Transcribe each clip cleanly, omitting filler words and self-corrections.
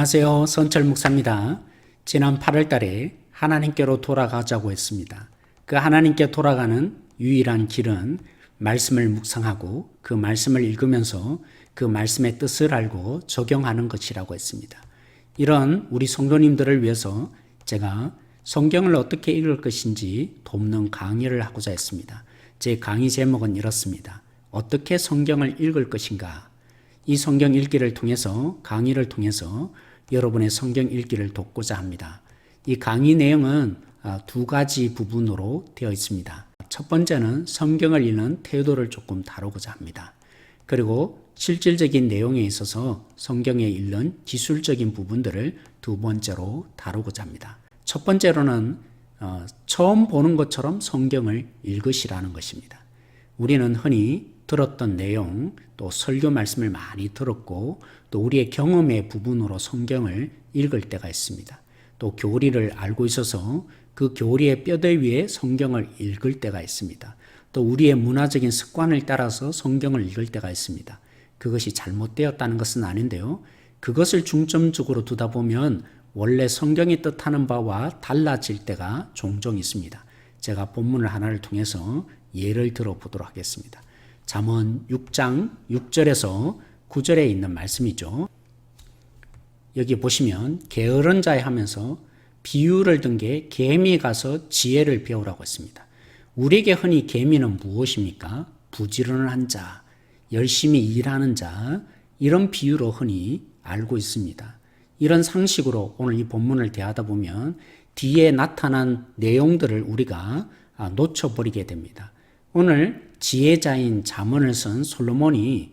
안녕하세요. 선철 목사입니다. 지난 8월 달에 하나님께로 돌아가자고 했습니다. 그 하나님께 돌아가는 유일한 길은 말씀을 묵상하고 그 말씀을 읽으면서 그 말씀의 뜻을 알고 적용하는 것이라고 했습니다. 이런 우리 성도님들을 위해서 제가 성경을 어떻게 읽을 것인지 돕는 강의를 하고자 했습니다. 제 강의 제목은 이렇습니다. 어떻게 성경을 읽을 것인가? 이 성경 읽기를 통해서, 강의를 통해서 여러분의 성경 읽기를 돕고자 합니다. 이 강의 내용은 두 가지 부분으로 되어 있습니다. 첫 번째는 성경을 읽는 태도를 조금 다루고자 합니다. 그리고 실질적인 내용에 있어서 성경에 읽는 기술적인 부분들을 두 번째로 다루고자 합니다. 첫 번째로는 처음 보는 것처럼 성경을 읽으시라는 것입니다. 우리는 흔히 들었던 내용, 또 설교 말씀을 많이 들었고 또 우리의 경험의 부분으로 성경을 읽을 때가 있습니다. 또 교리를 알고 있어서 그 교리의 뼈대 위에 성경을 읽을 때가 있습니다. 또 우리의 문화적인 습관을 따라서 성경을 읽을 때가 있습니다. 그것이 잘못되었다는 것은 아닌데요. 그것을 중점적으로 두다 보면 원래 성경이 뜻하는 바와 달라질 때가 종종 있습니다. 제가 본문을 하나를 통해서 예를 들어보도록 하겠습니다. 잠언 6장 6절에서 9절에 있는 말씀이죠. 여기 보시면 게으른 자에 하면서 비유를 든 게 개미 가서 지혜를 배우라고 했습니다. 우리에게 흔히 개미는 무엇입니까? 부지런한 자, 열심히 일하는 자, 이런 비유로 흔히 알고 있습니다. 이런 상식으로 오늘 이 본문을 대하다 보면 뒤에 나타난 내용들을 우리가 놓쳐버리게 됩니다. 오늘 지혜자인 잠언을 쓴 솔로몬이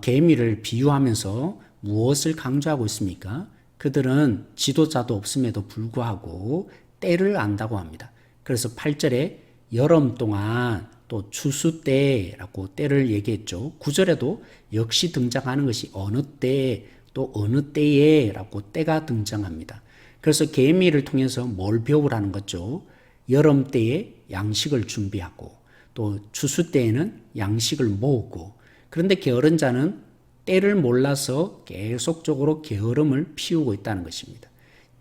개미를 비유하면서 무엇을 강조하고 있습니까? 그들은 지도자도 없음에도 불구하고 때를 안다고 합니다. 그래서 8절에 여름 동안 또 추수 때라고 때를 얘기했죠. 9절에도 역시 등장하는 것이 어느 때 또 어느 때에 라고 때가 등장합니다. 그래서 개미를 통해서 뭘 배우라는 거죠? 여름 때에 양식을 준비하고 또 추수 때에는 양식을 모으고, 그런데 게으른 자는 때를 몰라서 계속적으로 게으름을 피우고 있다는 것입니다.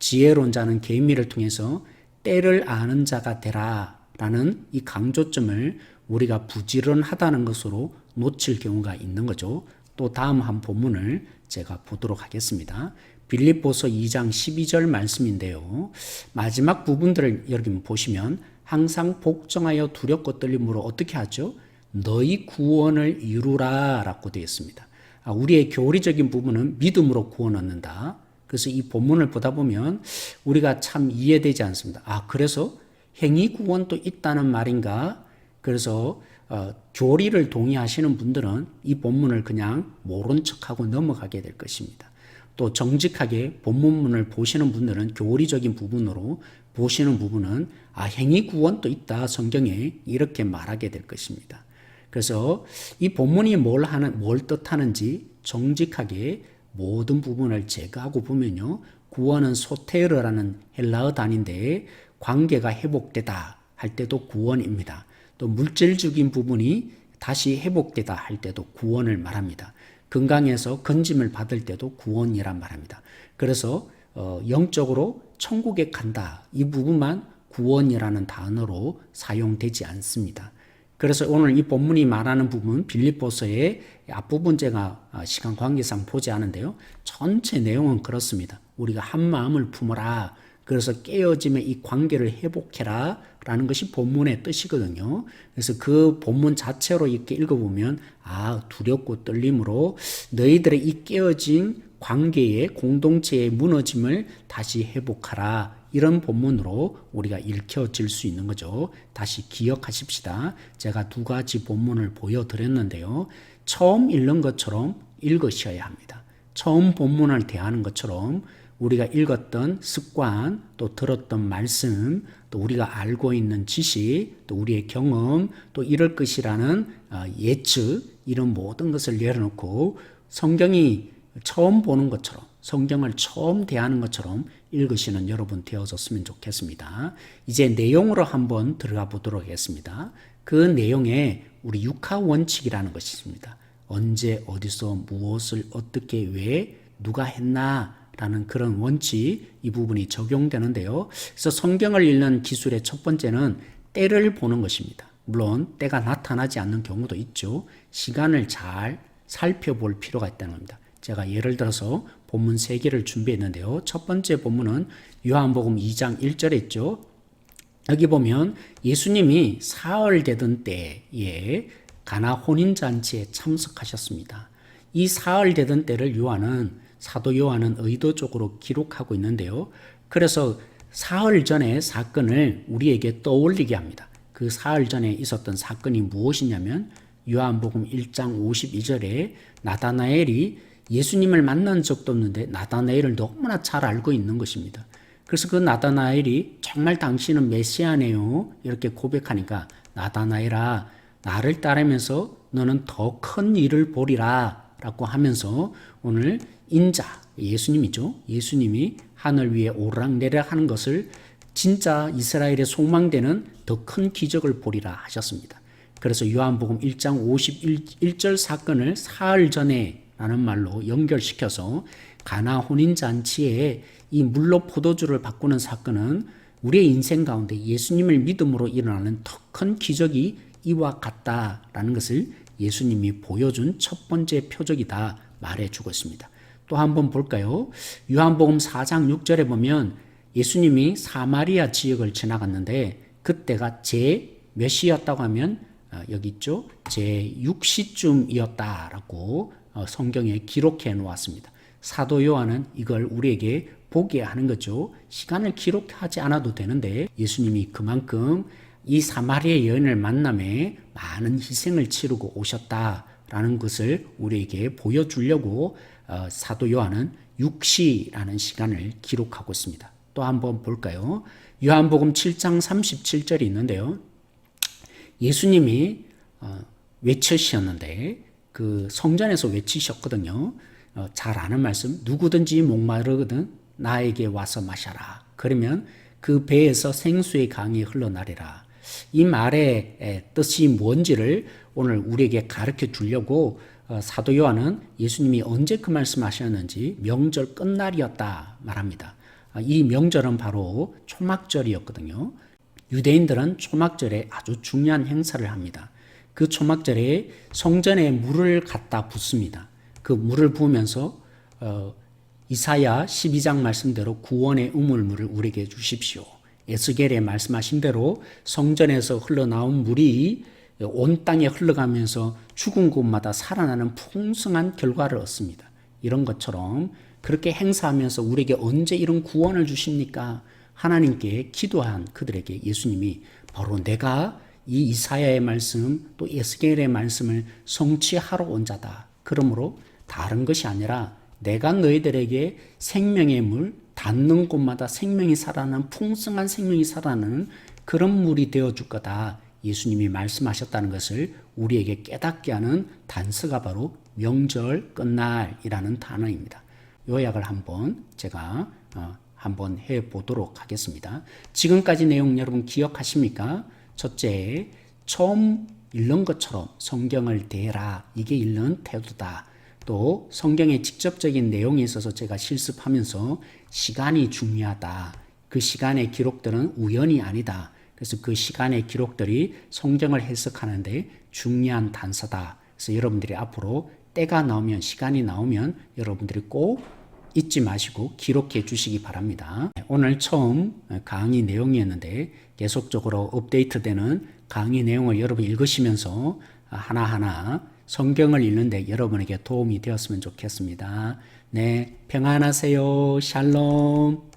지혜로운 자는 개미를 통해서 때를 아는 자가 되라 라는 이 강조점을 우리가 부지런하다는 것으로 놓칠 경우가 있는 거죠. 또 다음 한 본문을 제가 보도록 하겠습니다. 빌립보서 2장 12절 말씀인데요. 마지막 부분들을 여러분 보시면 항상 복종하여 두렵고 떨림으로 어떻게 하죠? 너희 구원을 이루라 라고 되어 있습니다. 우리의 교리적인 부분은 믿음으로 구원 얻는다. 그래서 이 본문을 보다 보면 우리가 참 이해되지 않습니다. 그래서 행위 구원도 있다는 말인가? 그래서 교리를 동의하시는 분들은 이 본문을 그냥 모른 척하고 넘어가게 될 것입니다. 또 정직하게 본문을 보시는 분들은 교리적인 부분으로 보시는 부분은 행위 구원도 있다 성경에 이렇게 말하게 될 것입니다. 그래서 이 본문이 뭘 뜻하는지 정직하게 모든 부분을 제거하고 보면요, 구원은 소테르라는 헬라어 단인데 관계가 회복되다 할 때도 구원입니다. 또 물질적인 부분이 다시 회복되다 할 때도 구원을 말합니다. 건강해서 건짐을 받을 때도 구원이란 말합니다. 그래서 영적으로 천국에 간다, 이 부분만 구원이라는 단어로 사용되지 않습니다. 그래서 오늘 이 본문이 말하는 부분, 빌립보서의 앞부분 제가 시간 관계상 보지 않은데요, 전체 내용은 그렇습니다. 우리가 한 마음을 품어라, 그래서 깨어짐의 이 관계를 회복해라 라는 것이 본문의 뜻이거든요. 그래서 그 본문 자체로 이렇게 읽어보면 두렵고 떨림으로 너희들의 이 깨어진 관계의 공동체의 무너짐을 다시 회복하라, 이런 본문으로 우리가 읽혀질 수 있는 거죠. 다시 기억하십시다. 제가 두 가지 본문을 보여드렸는데요, 처음 읽는 것처럼 읽으셔야 합니다. 처음 본문을 대하는 것처럼 우리가 읽었던 습관, 또 들었던 말씀, 또 우리가 알고 있는 지식, 또 우리의 경험, 또 이럴 것이라는 예측, 이런 모든 것을 내려놓고 성경이 처음 보는 것처럼, 성경을 처음 대하는 것처럼 읽으시는 여러분 되어졌으면 좋겠습니다. 이제 내용으로 한번 들어가 보도록 하겠습니다. 그 내용에 우리 육하 원칙이라는 것이 있습니다. 언제, 어디서, 무엇을, 어떻게, 왜, 누가 했나 라는 그런 원칙, 이 부분이 적용되는데요. 그래서 성경을 읽는 기술의 첫 번째는 때를 보는 것입니다. 물론 때가 나타나지 않는 경우도 있죠. 시간을 잘 살펴볼 필요가 있다는 겁니다. 제가 예를 들어서 본문 3개를 준비했는데요. 첫 번째 본문은 요한복음 2장 1절에 있죠. 여기 보면 예수님이 사흘 되던 때에 가나 혼인잔치에 참석하셨습니다. 이 사흘 되던 때를 사도 요한은 의도적으로 기록하고 있는데요. 그래서 사흘 전의 사건을 우리에게 떠올리게 합니다. 그 사흘 전에 있었던 사건이 무엇이냐면 요한복음 1장 52절에 나다나엘이 예수님을 만난 적도 없는데 나다나엘을 너무나 잘 알고 있는 것입니다. 그래서 그 나다나엘이 정말 당신은 메시아네요 이렇게 고백하니까 나다나엘아 나를 따르면서 너는 더 큰 일을 보리라 라고 하면서 오늘 인자 예수님이죠. 예수님이 하늘 위에 오르락내리락 하는 것을 진짜 이스라엘의 소망되는 더 큰 기적을 보리라 하셨습니다. 그래서 요한복음 1장 51절 사건을 사흘 전에 라는 말로 연결시켜서 가나 혼인잔치에 이 물로 포도주를 바꾸는 사건은 우리의 인생 가운데 예수님을 믿음으로 일어나는 더 큰 기적이 이와 같다라는 것을 예수님이 보여준 첫 번째 표적이다 말해주고 있습니다. 또 한번 볼까요? 요한복음 4장 6절에 보면 예수님이 사마리아 지역을 지나갔는데 그때가 제 몇 시였다고 하면 여기 있죠. 제 6시쯤이었다라고 성경에 기록해 놓았습니다. 사도 요한은 이걸 우리에게 보게 하는 거죠. 시간을 기록하지 않아도 되는데 예수님이 그만큼 이 사마리아 여인을 만남에 많은 희생을 치르고 오셨다라는 것을 우리에게 보여주려고 사도 요한은 6시라는 시간을 기록하고 있습니다. 또 한번 볼까요? 요한복음 7장 37절이 있는데요. 예수님이 외치셨는데 그 성전에서 외치셨거든요. 잘 아는 말씀, 누구든지 목마르거든 나에게 와서 마셔라. 그러면 그 배에서 생수의 강이 흘러나리라. 이 말의 뜻이 뭔지를 오늘 우리에게 가르쳐 주려고 사도 요한은 예수님이 언제 그 말씀하셨는지 명절 끝날이었다 말합니다. 이 명절은 바로 초막절이었거든요. 유대인들은 초막절에 아주 중요한 행사를 합니다. 그 초막절에 성전에 물을 갖다 붓습니다. 그 물을 부으면서 이사야 12장 말씀대로 구원의 우물물을 우리에게 주십시오. 에스겔에 말씀하신 대로 성전에서 흘러나온 물이 온 땅에 흘러가면서 죽은 곳마다 살아나는 풍성한 결과를 얻습니다. 이런 것처럼 그렇게 행사하면서 우리에게 언제 이런 구원을 주십니까? 하나님께 기도한 그들에게 예수님이 바로 내가 이 이사야의 말씀 또 에스겔의 말씀을 성취하러 온 자다. 그러므로 다른 것이 아니라 내가 너희들에게 생명의 물, 닿는 곳마다 생명이 살아나는 풍성한 생명이 살아나는 그런 물이 되어줄 거다. 예수님이 말씀하셨다는 것을 우리에게 깨닫게 하는 단서가 바로 명절 끝날이라는 단어입니다. 요약을 한번 제가 한번 해보도록 하겠습니다. 지금까지 내용 여러분 기억하십니까? 첫째, 처음 읽는 것처럼 성경을 대해라. 이게 읽는 태도다. 또 성경의 직접적인 내용에 있어서 제가 실습하면서 시간이 중요하다. 그 시간의 기록들은 우연이 아니다. 그래서 그 시간의 기록들이 성경을 해석하는데 중요한 단서다. 그래서 여러분들이 앞으로 때가 나오면 시간이 나오면 여러분들이 꼭 잊지 마시고 기록해 주시기 바랍니다. 오늘 처음 강의 내용이었는데 계속적으로 업데이트되는 강의 내용을 여러분 읽으시면서 하나하나 성경을 읽는데 여러분에게 도움이 되었으면 좋겠습니다. 네, 평안하세요. 샬롬.